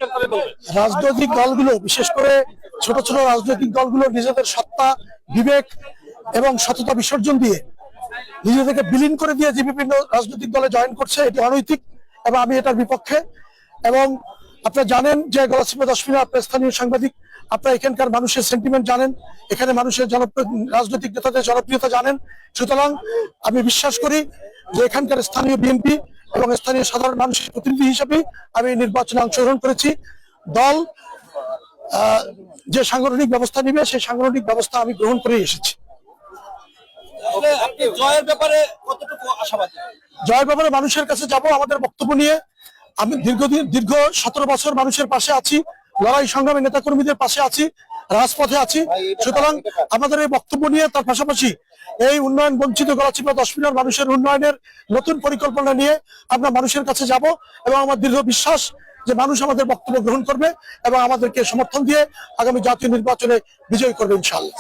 সংক্ষিপ্তভাবে বলবেন। রাজনৈতিক দলগুলো, বিশেষ করে ছোট ছোট রাজনৈতিক দলগুলো নিজেদের সত্তা, বিবেক এবং সততা বিসর্জন দিয়ে নিজেদেরকে বিলীন করে দিয়ে যে বিভিন্ন রাজনৈতিক দলে জয়েন করছে, এটি অনৈতিক এবং আমি এটার বিপক্ষে। এবং আপনারা জানেন যে গলাচিপা দশমিনা, আপনার স্থানীয় সাংবাদিক, আপনারা এখানকার মানুষের সেন্টিমেন্ট জানেন, এখানে মানুষের রাজনৈতিক নেতাদের জনপ্রিয়তা জানেন। সুতরাং আমি বিশ্বাস করি যে এখানকার স্থানীয় বিএনপি এবং স্থানীয় সাধারণ মানুষের প্রতিনিধি হিসেবে আমি নির্বাচনে অংশগ্রহণ করেছি। দল যে সাংগঠনিক ব্যবস্থা নিবে সেই সাংগঠনিক ব্যবস্থা আমি গ্রহণ করে এসেছি। আপনি জয়ের ব্যাপারে কতটুকু আশাবাদী? জয়ের ব্যাপারে মানুষের কাছে যাব আমাদের বক্তব্য নিয়ে। আমি দীর্ঘ 17 বছর মানুষের পাশে আছি, লড়াই সংগ্রামী নেতাকর্মীদের পাশে আছি, রাজপথে আছি। সুতরাং আমাদের এই বক্তব্য নিয়ে, তার পাশাপাশি এই উন্নয়ন বঞ্চিত গলাচিপা দশমিনার মানুষের উন্নয়নের নতুন পরিকল্পনা নিয়ে আমরা মানুষের কাছে যাব এবং আমার দৃঢ় বিশ্বাস যে মানুষ আমাদের বক্তব্য গ্রহণ করবে এবং আমাদেরকে সমর্থন দিয়ে আগামী জাতীয় নির্বাচনে বিজয়ী করবে ইনশাআল্লাহ।